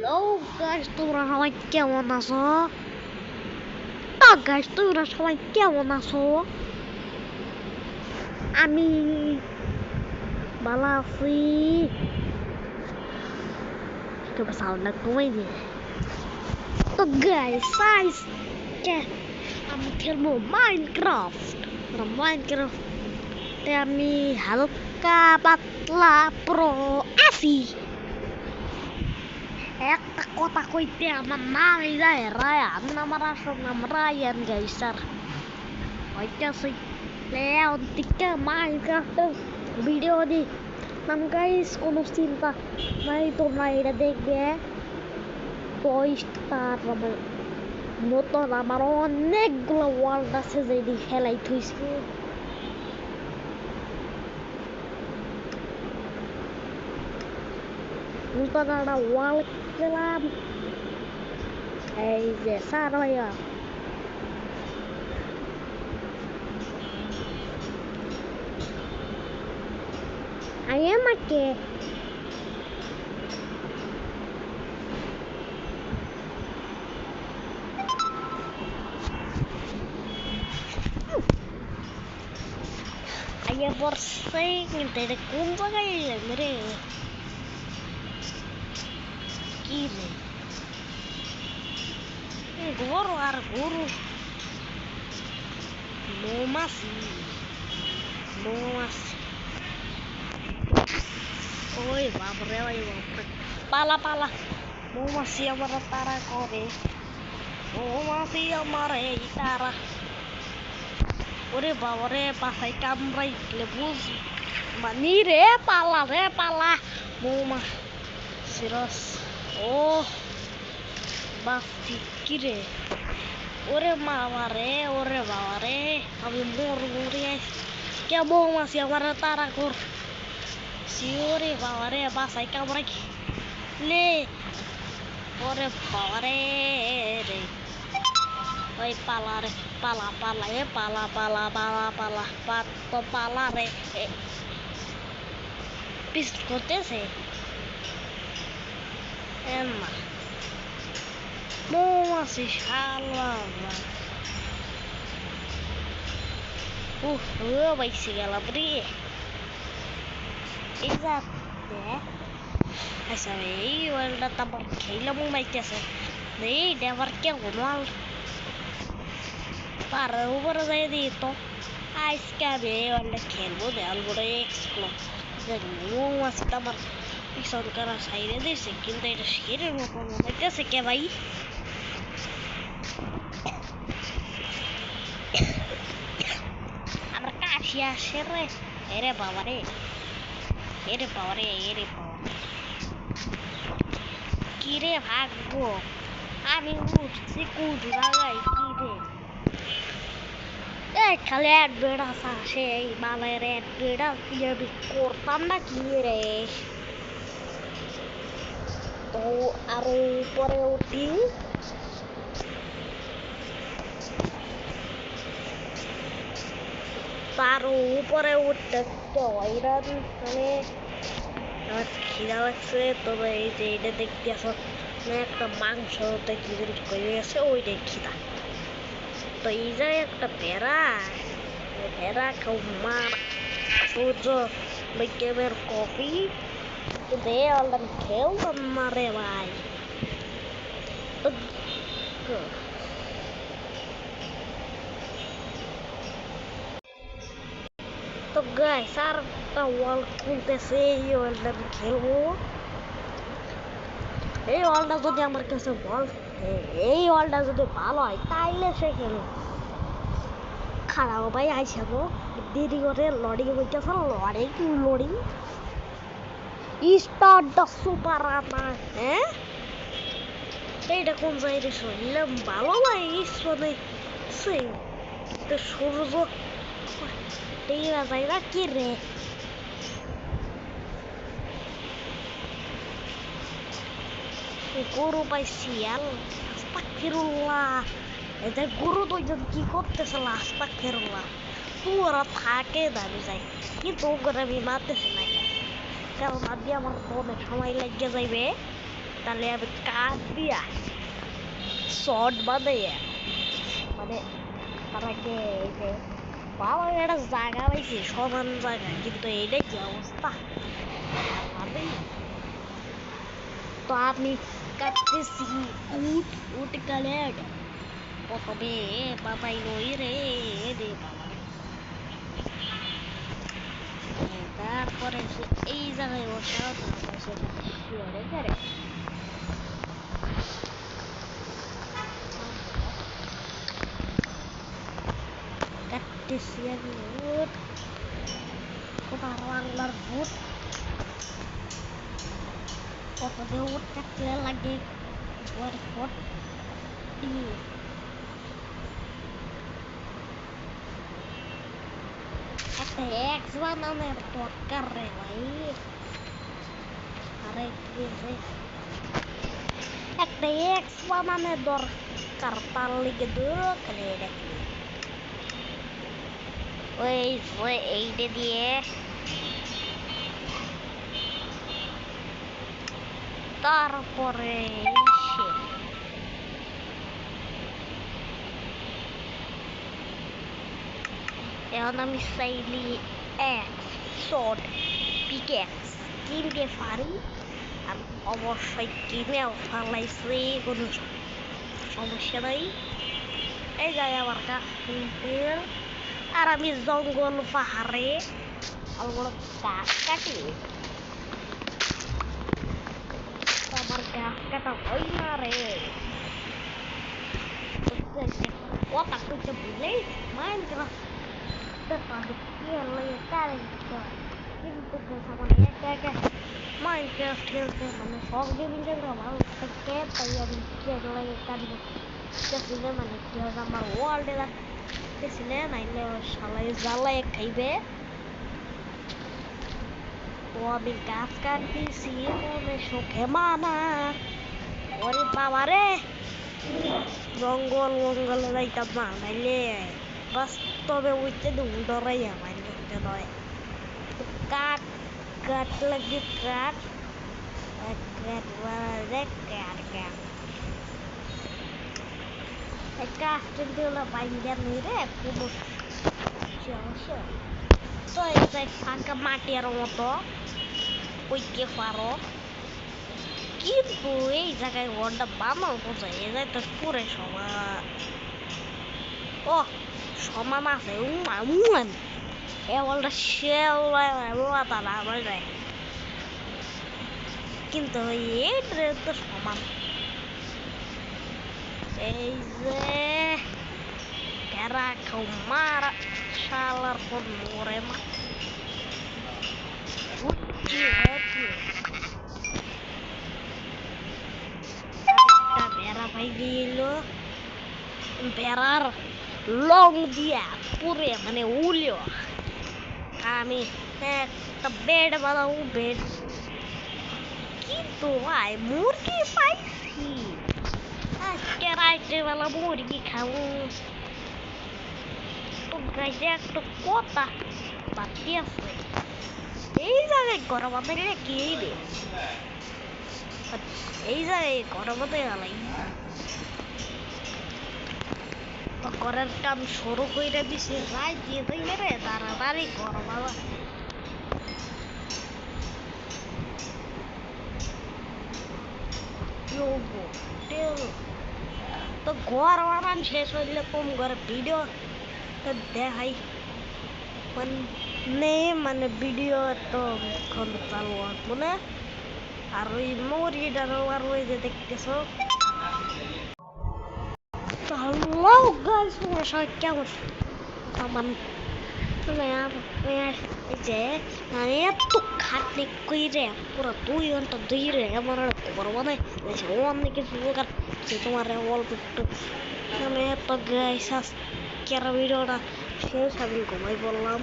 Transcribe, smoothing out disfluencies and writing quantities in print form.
Hello guys, তোমরা সবাই কেমন আছো? তো গাইস, তোমরা সবাই কেমন আছো? আমি ভালো আছি। কেবল সাউন্ডটা কমাই দিয়ে। তো গাইস, আজকে আমি খেলবো মাইনক্রাফট। মাইনক্রাফটে আমি হালকা পাতলা প্রো আছি। একটা কথা কইতে আমার নাম এই যায় রায়ান, আমার আসল নাম রায়ান গাইস। আর হইতাছে থেকে মাইনক্রাফটের ভিডিও দিই নাম গাইস, কোনো চিন্তা নাই, তোমরা এটা দেখবে। তার আমার মতন আমার অনেকগুলো ওয়ার্ল্ড আছে যেটি খেলাই থইছি। নতুন একটা ওয়ার্ল্ড খেলাম, এই যে স্যার ভাইয়া। আমাকে aja borseng dari kumpa kayak mere kiri guru ar guru mau masih oi baper pala mau masih yang tara kore mau masih yang mare tara ore babare pasai kamrai lebus mani re pala mau mas siros oh basti kire ওরে বাবা রে আমি মরে কেমন আছি আমার তারা কর ওরে বাবা রে বাসাই কামড়াই লে ওরে বাবা রে রে ওই পালা রে পালা পালা রে পিস করতেছে এমা মৌমাছি শালা বাইসে গেলাম রে এই যাতে আচ্ছা এই ওয়ার্ল্ডটা তো আবার খেলাম মাইতেছে এই আবার কেমন ওয়ার্ল্ড পাড়ার উপরে যাই দিই তো আজকে আমি এই ওয়ার্ল্ডটা খেলবো দেওয়াল করে এক্সপ্লোর মৌমাছিটা আমার পিছন করা সাইডে দিয়েছে, কিন্তু এটা শেরের মতো মনে হইতেছে কে ভাই। আমার কাশি আসে রে এরে বাবা রে কি রে ভাগবো আমি উঠছি কুট লাগাই কি রে খালি অ্যাডভার্টাইজ আসে এই বালের অ্যাডভার্টাইজ আমি করতাম না কি রে। তো আরো উপরে উঠি তার উপরে উঠতে হয়রান মানে আমার খিদা লাগছে। তবে এই যে এটা দেখতে আসো একটা মাংস দেখি করে গেছে ওইটাই খিদা। তো এই যে একটা ভেড়া খাও মার সূর্য গেমের কফি দে অলরেডি খেলতাম না রে ভাই। তো গাইস আর একটা ওয়ার্ল্ড খুলতেছে, এই ওয়ার্ল্ডটা আমি খেলবো। এই ওয়ার্ল্ডটা যদি আমার কাছে এই ওয়ার্ল্ডটা যদি ভালো হয় তাইলে সে খেলবো। খারাপ ভাই আইসাবো দেরি করে লডিং হইতেছে লোডিং স্টার্ট দ্য সুপার আটাক। হ্যাঁ এইটা কোন জায়গায় শুনলাম ভালো লাগে শোনে তো সূর্য টেরা জায়গা কি রে গরু পাইছি আস্তাগফিরুল্লাহ। এদের গরু দুইজন কি করতেছে আস্তাগফিরুল্লাহ পুরা থাকে দাবি যায়, কিন্তু ওগুলো আমি মারতেছি না কারণ আদি আমার অনেক সময় লেগে যাইবে। তাহলে আমি কাঠ দিয়া শর্ট বানাইয়া মানে তার আগে এই যে বাবা একটা জায়গা পাইছি সমান জায়গা কিন্তু এইটাই কি অবস্থা তো আমি কাটতেছি উট উট কালেট প্রথমে বাবাই নই রে রে বাবা তারপরে এই জায়গায় বসা তারপরে সেটা শিওরে করে কাটতেছি আমি উট কোথাও বাংলার উট প্রথমে উট কাটতে লাগে ফট একটা এক্স বানানোর দরকার রে ভাই আরে কি রে একটা এক্স বানানোর দরকার তার লিগে দরকার এটা ওই যে এইটা দিয়ে তারপরে এখন আমি চাইলি এক্স শর্ট পিকেক্স কিনতে পারি আর অবশ্যই কিনেও ফালাইছি কোনো সমস্যা নাই এই যায় আমার কাছে আর আমি জঙ্গল পাহাড়ে আমার গাছ কাটি আমার গাছ কাটা হয় না রে কথা কইতে বুঝলেই মাইনক্রাফট কিন্তু মানে একা একা মাইনক্রাফট খেলতে মানে সব গেমিং খেলতে ভালো থাকে তাই আমি লাগে কাটবো দেখছিলে মানে কি হয় আমার ওয়ার্ল্ডে দেখছিলে নাইলে শালাই জ্বালাই খাইবে তো আমি গাছ কাটতেছি মনে শোকে মানা ওরে বাবা রে জঙ্গল মঙ্গলে যাইতাম না নাইলে বাস্তবে উঠতে ডরাই আমার দেখতে নয় কাঠ কাঠ লাগে কাঠ কাঠ কাঠ কাঠ কাঠ কিন্তু হলো বাইঙ্গা নেই রে কোনো সমস্যা তো এই যে ফাঁকা মাটির মতো ওইকে পারো কিন্তু এই জায়গায় ঘরটা বানাও কোথায় এই জায়গায় তো পুরে সমান ও সমান আছে উমান এ বলটা শেওলা না আমার কিন্তু এই ট্রেন তো সমান এই যে ভেড়া খাও মারা শালার পর মরে মা ভেড়া ভাই দিল ভেড়ার লং দিয়া পুরে মানে উলিও আমি একটা বেড বানাবো বেড কিন্তু ভাই মুরগি পাইছি আজকে রাইতে বেলা মুরগি খাবো তো গাইতে একটা কথা বাকি আছে এই জায়গায় গরম আমাদের কি রে এই জায়গায় গরম গেলাই ঘরের কাম শুরু করে দিছে রাত দিয়ে দিলে রে তাড়াতাড়ি গরম আবার তো ঘর বানান শেষ হইলে কম ঘরে ভিডিও দেখাই মানে মানে ভিডিও তো চালু আসবো না আর ওই মুরগিটারও আর ওই যে দেখতেছো হ্যালো গাইস তোমরা সবাই কেমন আমার যে আমি এত খাটনি কইরে পুরো 2 ঘন্টা ধরে আমার করবো না অনেক কিছু সে তোমার অল্প একটু আমি এত গাইস আজকের ভিডিওটা শেষ আমি ঘুমাই বললাম